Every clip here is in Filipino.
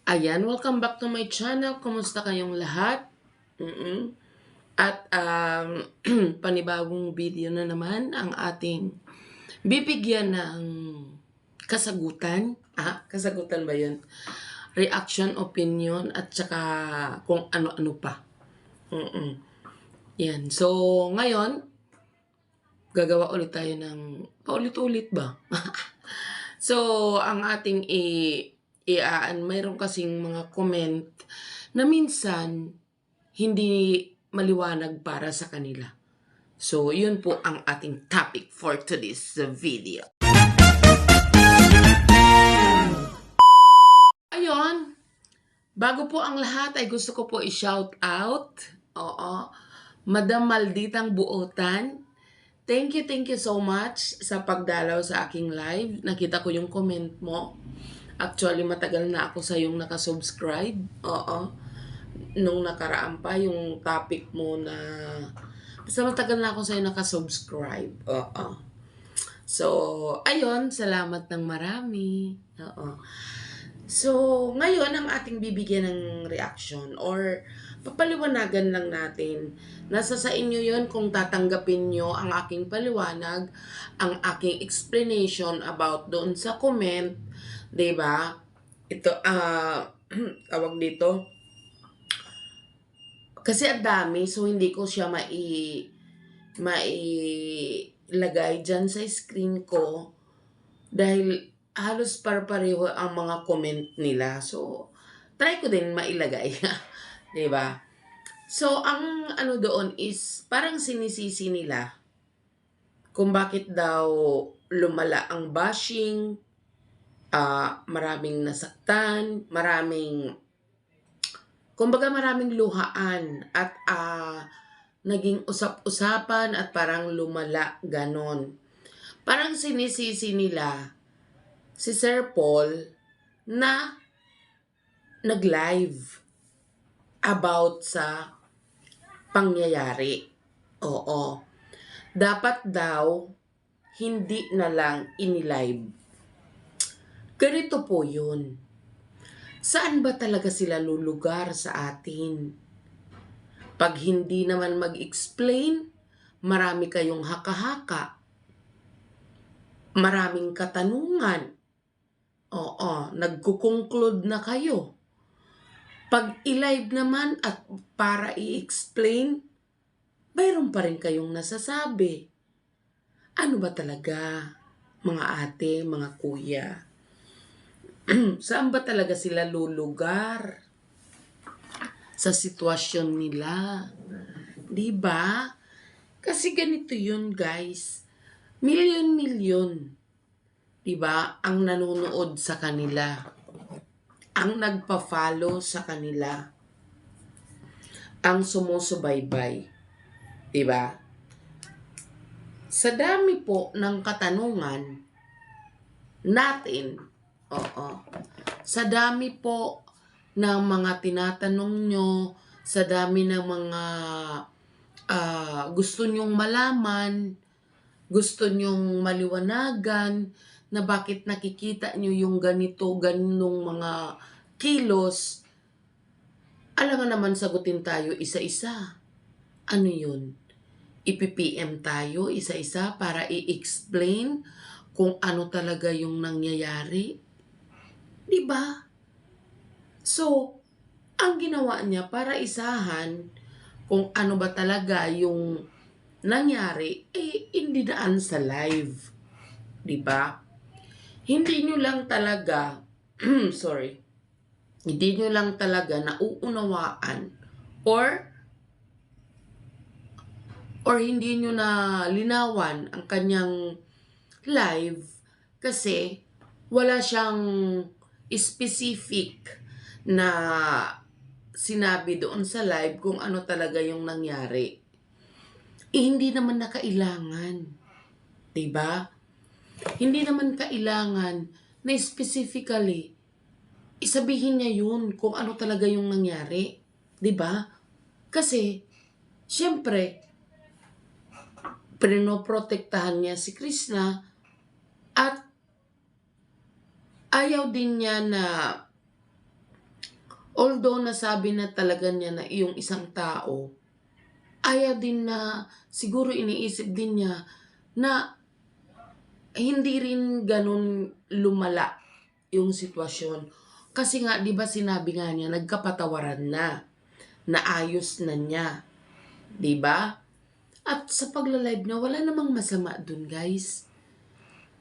Ayan, welcome back to my channel. Kumusta kayong lahat? At panibagong video na naman ang ating bibigyan ng kasagutan. Kasagutan ba yun? Reaction, opinion, at saka kung ano-ano pa. Yan. So, ngayon, gagawa ulit tayo ng paulit-ulit ba? So, ang ating mayroon kasing mga comment na minsan hindi maliwanag para sa kanila. So, yun po ang ating topic for today's video. Ayun, bago po ang lahat ay gusto ko po i-shout out. Madam Malditang Buotan. Thank you so much sa pagdalaw sa aking live. Nakita ko yung comment mo. Actually, matagal na ako sa yung nakasubscribe. Nung nakaraan pa, yung topic mo na... Basta matagal na ako sa yung nakasubscribe. So, ayun, salamat ng marami. So, ngayon ang ating bibigyan ng reaction or papaliwanagan lang natin. Nasa sa inyo yon kung tatanggapin nyo ang aking paliwanag, ang aking explanation about doon sa comment. Diba? Ito, tawag dito. Kasi ang dami, so hindi ko siya mailagay dyan sa screen ko dahil halos par-pareho ang mga comment nila. So, try ko din mailagay. Diba? So, ang ano doon is parang sinisisi nila kung bakit daw lumala ang bashing, maraming nasaktan, kumbaga maraming luhaan at naging usap-usapan at parang lumala ganon. Parang sinisisi nila si Sir Paul na nag-live about sa pangyayari. Dapat daw hindi na lang inilive. Ganito po yun. Saan ba talaga sila lulugar sa atin? Pag hindi naman mag-explain, marami kayong haka-haka. Maraming katanungan. Nagkukonclude na kayo. Pag i-live naman at para i-explain, mayroon pa rin kayong nasasabi. Ano ba talaga, mga ate, mga kuya? Saan ba talaga sila lulugar? Sa sitwasyon nila. Diba? Kasi ganito yun, guys. Milyon-milyon. Diba? Ang nanonood sa kanila. Ang nagpa-follow sa kanila. Ang sumusubaybay. Diba? Sa dami po ng katanungan natin, sa dami po ng mga tinatanong nyo, sa dami ng mga gusto nyong malaman, gusto nyong maliwanagan, na bakit nakikita nyo yung ganong mga kilos, alam naman sagutin tayo isa-isa. Ano yun? Ipi-PM tayo isa-isa para i-explain kung ano talaga yung nangyayari. Diba? So, ang ginawa niya para isahan kung ano ba talaga yung nangyari, hindi daan sa live. Diba? Hindi nyo lang talaga, hindi nyo lang talaga nauunawaan or hindi nyo na linawan ang kanyang live kasi wala siyang specific na sinabi doon sa live kung ano talaga yung nangyari. Hindi naman na kailangan. Diba? Hindi naman kailangan na specifically isabihin niya yun kung ano talaga yung nangyari. Diba? Kasi, syempre, pinoprotektahan niya si Krishna at ayaw din niya na Although nasabi na talaga niya na yung isang tao, ayaw din na siguro iniisip din niya na hindi rin ganun lumala yung sitwasyon. Kasi nga, di ba sinabi nga niya, nagkapatawaran na, naayos na niya. Di ba? At sa pagla-live niya, wala namang masama dun, guys.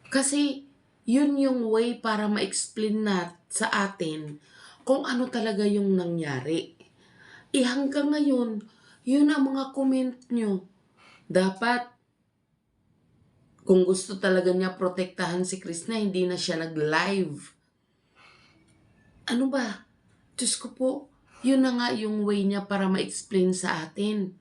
Kasi, yun yung way para ma-explain na sa atin kung ano talaga yung nangyari. Hanggang ngayon, yun ang mga comment nyo. Dapat, kung gusto talaga niya protektahan si Krishna, hindi na siya nag-live. Ano ba? Diyos ko po, yun na nga yung way niya para ma-explain sa atin.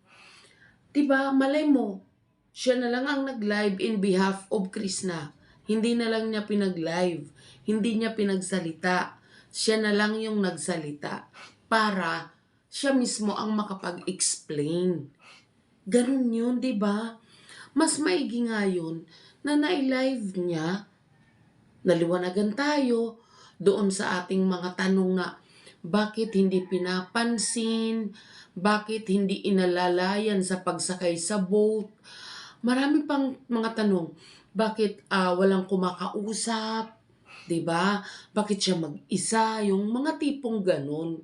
Diba, malay mo, siya na lang ang nag-live in behalf of Krishna. Hindi na lang niya pinag-live. Hindi niya pinagsalita. Siya na lang yung nagsalita para siya mismo ang makapag-explain. Ganun yun, diba? Mas maigi nga yun na na-live niya, naliwanagan tayo doon sa ating mga tanong na bakit hindi pinapansin, bakit hindi inalalayan sa pagsakay sa boat, marami pang mga tanong. Bakit walang kumakausap, 'di ba? Bakit siya mag-isa, yung mga tipong ganun,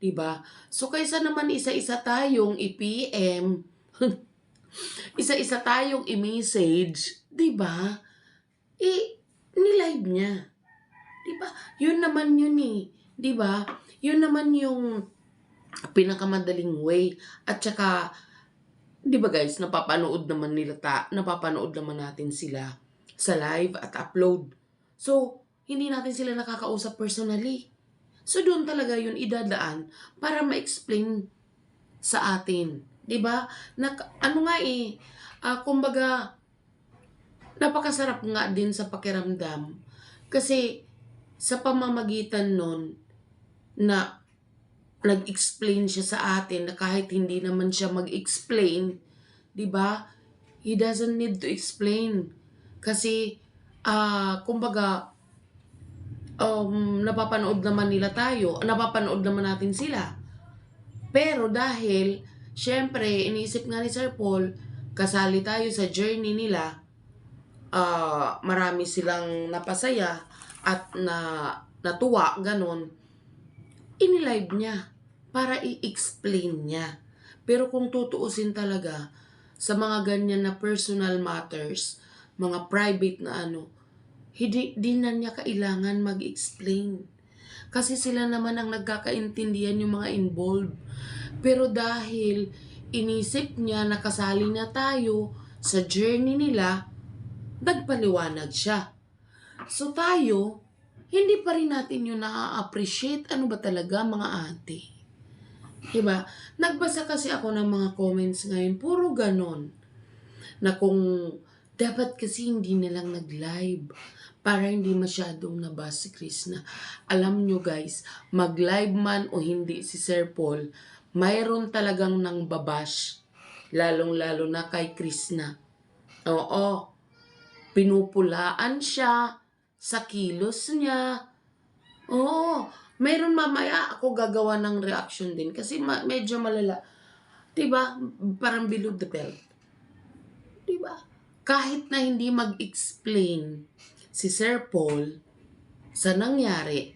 'di ba? So kaysa naman isa-isa tayong i-PM, isa-isa tayong i-message, 'di ba? Ni-live niya. 'Di ba? Yun naman yun eh. 'Di ba? Yun naman yung pinakamadaling way. At saka, 'di ba guys, napapanood naman natin sila sa live at upload. So, hindi natin sila nakakausap personally. So, doon talaga yun idadaan para ma-explain sa atin. 'Di ba? Ano nga eh, kumbaga, napakasarap nga din sa pakiramdam. Kasi, sa pamamagitan nun na nag-explain siya sa atin na kahit hindi naman siya mag-explain, 'di ba? He doesn't need to explain. Kasi kumbaga napapanood naman natin sila. Pero dahil syempre iniisip nga ni Sir Paul, kasali tayo sa journey nila, marami silang napasaya at natuwa, ganun, inilive niya para i-explain niya. Pero kung tutuusin talaga sa mga ganyan na personal matters, mga private na hindi na niya kailangan mag-explain. Kasi sila naman ang nagkakaintindihan yung mga involved. Pero dahil inisip niya na kasali na tayo sa journey nila, nagpaliwanag siya. So tayo, hindi pa rin natin yun na-appreciate. Ano ba talaga mga ate? Diba? Nagbasa kasi ako ng mga comments ngayon, puro ganon. Na kung dapat kasi hindi nilang nag-live para hindi masyadong nabas si Krishna. Alam nyo guys, mag-live man o hindi si Sir Paul, mayroon talagang nang babash. Lalong-lalo na kay Krishna. Oo, pinupulaan siya sa kilos niya. Oo, meron mamaya ako gagawa ng reaction din kasi medyo malala. 'Di ba? Parang below the belt. 'Di ba? Kahit na hindi mag-explain si Sir Paul sa nangyari,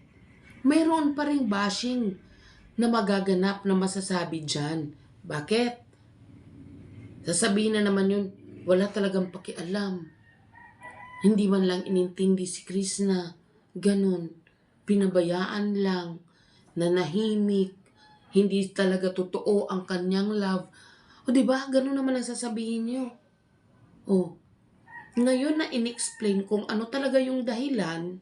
mayroon pa ring bashing na magaganap na masasabi diyan. Bakit? Sasabihin na naman yun, wala talagang pakialam. Hindi man lang inintindi si Krishna. Ganon. Pinabayaan lang. Nanahimik. Hindi talaga totoo ang kanyang love. O diba? Ganon naman ang sasabihin niyo. O. Ngayon na in-explain kung ano talaga yung dahilan,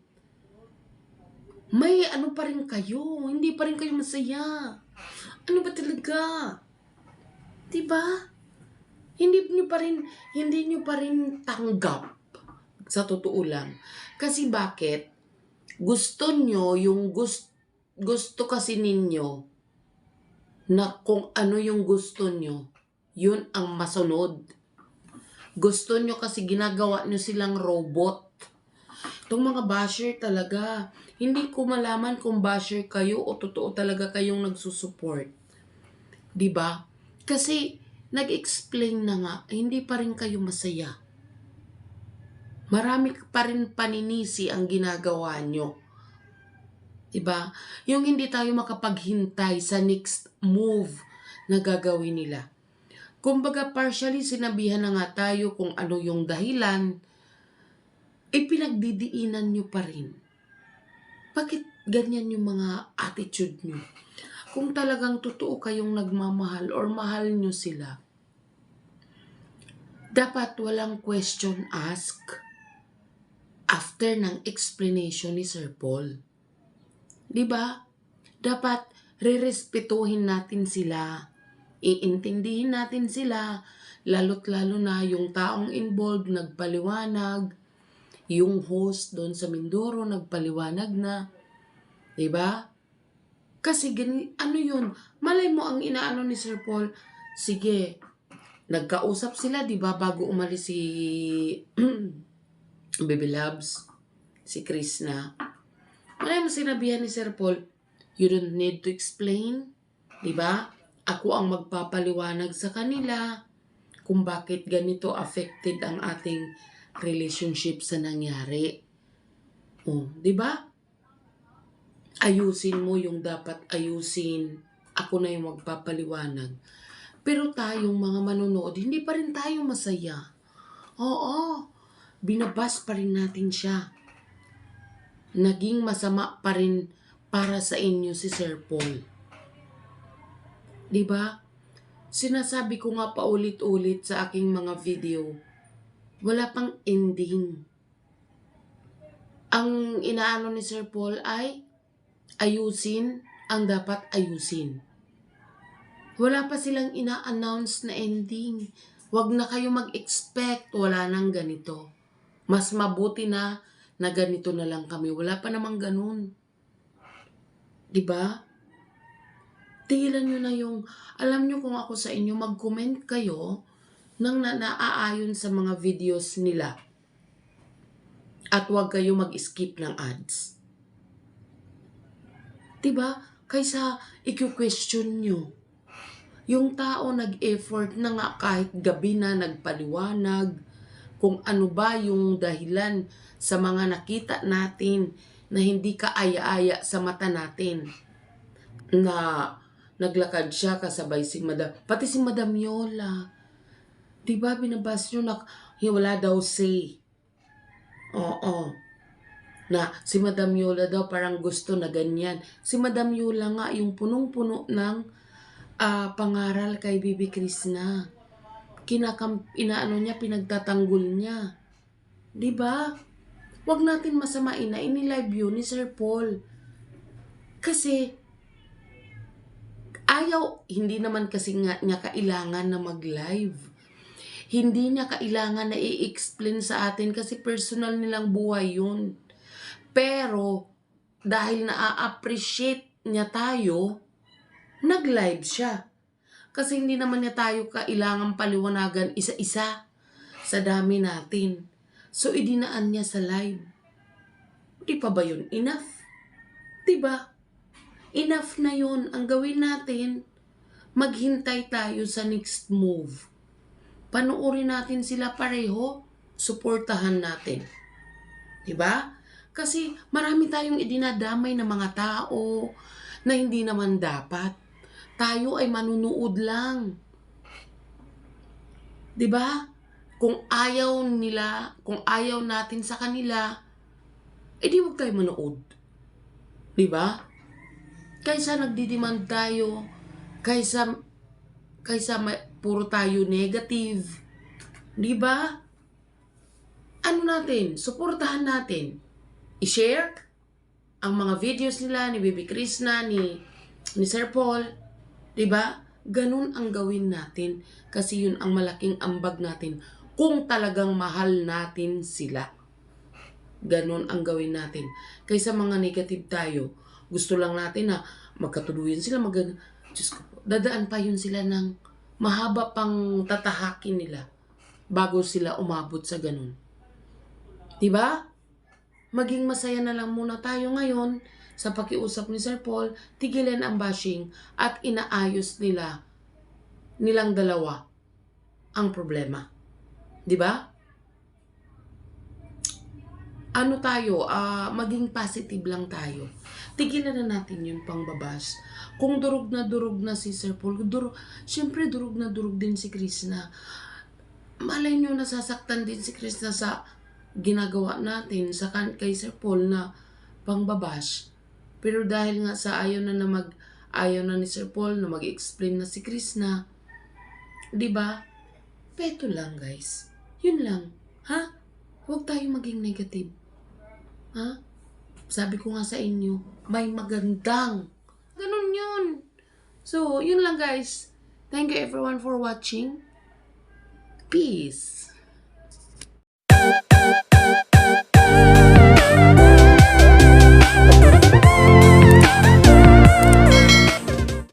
may ano pa rin kayo. Hindi pa rin kayo masaya. Ano ba talaga? Diba? Hindi nyo pa rin tanggap. Sa totoo lang. Kasi bakit? Gusto nyo, yung gusto kasi ninyo na kung ano yung gusto nyo, yun ang masunod. Gusto nyo kasi ginagawa nyo silang robot. Itong mga basher talaga, Hindi ko malaman kung basher kayo o totoo talaga kayong nagsusupport. 'Di ba? Kasi nag-explain na nga, hindi pa rin kayo masaya. Marami pa rin paninisi ang ginagawa nyo. 'Di ba? Yung hindi tayo makapaghintay sa next move na gagawin nila. Kumbaga partially sinabihan na nga tayo kung ano yung dahilan, pinagdidiinan nyo pa rin. Bakit ganyan yung mga attitude nyo? Kung talagang totoo kayong nagmamahal or mahal nyo sila, dapat walang question ask after ng explanation ni Sir Paul. 'Di ba? Dapat rerespetuhin natin sila. Iintindihin natin sila, lalo't lalo na yung taong involved nagpaliwanag, yung host doon sa Mindoro nagpaliwanag na, 'di ba? Kasi ano yun, malay mo ang inaano ni Sir Paul, sige, nagkausap sila 'di ba bago umalis si Baby Loves, si Chris na. Malay mo sinabihan ni Sir Paul, you don't need to explain, 'di ba? Ako ang magpapaliwanag sa kanila kung bakit ganito affected ang ating relationship sa nangyari. Oh, 'di ba? Ayusin mo yung dapat ayusin. Ako na yung magpapaliwanag. Pero tayong mga manonood, hindi pa rin tayo masaya. Oo, binabas pa rin natin siya. Naging masama pa rin para sa inyo si Sir Paul. 'Di ba? Sinasabi ko nga paulit-ulit sa aking mga video, wala pang ending. Ang inaano ni Sir Paul ay ayusin ang dapat ayusin. Wala pa silang ina-announce na ending. Huwag na kayo mag-expect, wala nang ganito. Mas mabuti na ganito na lang kami. Wala pa namang ganun. 'Di ba? Tigilan nyo na yung, alam nyo kung ako sa inyo, mag-comment kayo nang naaayon sa mga videos nila. At huwag kayo mag-skip ng ads. 'Di ba? Kaysa i-question nyo. Yung tao nag-effort na nga kahit gabi na nagpaliwanag kung ano ba yung dahilan sa mga nakita natin na hindi kaaya-aya sa mata natin. Na naglakad siya kasabay si Madam, pati si Madam Yola. 'Di ba binabas nyo na wala daw say. Oo. Na si Madam Yola daw parang gusto na ganyan. Si Madam Yola nga yung punong-puno ng pangaral kay Bibi Krishna. Inaano niya, pinagtatanggol niya. 'Di ba? Huwag natin masamain na inilive yun ni Sir Paul. Kasi hindi naman kasi nga niya kailangan na mag-live. Hindi niya kailangan na i-explain sa atin kasi personal nilang buhay yun. Pero, dahil na-appreciate niya tayo, nag-live siya. Kasi hindi naman niya tayo kailangan paliwanagan isa-isa sa dami natin. So, idinaan niya sa live. Di pa ba yun enough? Diba? Enough na yun. Ang gawin natin, maghintay tayo sa next move. Panuorin natin sila pareho, suportahan natin. Diba? Kasi marami tayong idinadamay na mga tao na hindi naman dapat. Tayo ay manunood lang. Diba? Kung ayaw nila, kung ayaw natin sa kanila, di huwag tayo manood. Diba? Kaysa nagdidemand tayo, kaysa puro tayo negative, di ba? Ano natin? Suportahan natin. I-share ang mga videos nila ni Bibi Krishna, ni Sir Paul, di ba? Ganun ang gawin natin kasi yun ang malaking ambag natin kung talagang mahal natin sila. Ganun ang gawin natin. Kaysa mga negative tayo, gusto lang natin na magkatuluyan sila, Diyos ko po, dadaan pa yun sila ng mahaba pang tatahakin nila bago sila umabot sa ganun. Diba? maging masaya na lang muna tayo ngayon sa pakiusap ni Sir Paul, tigilan ang bashing at inaayos nilang dalawa ang problema. 'Di ba? Ano tayo, maging positive lang tayo. Tigilan na natin yung pangbabas. Kung durog na si Sir Paul, syempre durog na durog din si Krishna. Malay nyo, nasasaktan din si Krishna sa ginagawa natin kay Sir Paul na pangbabash. Pero dahil nga sa ayaw na ni Sir Paul na mag-explain na si Krishna, 'di ba? Peto lang, guys. Yun lang. Ha? Huwag tayo maging negative. Ha? Sabi ko nga sa inyo, may magandang. Ganun yun. So, yun lang, guys. Thank you everyone for watching. Peace.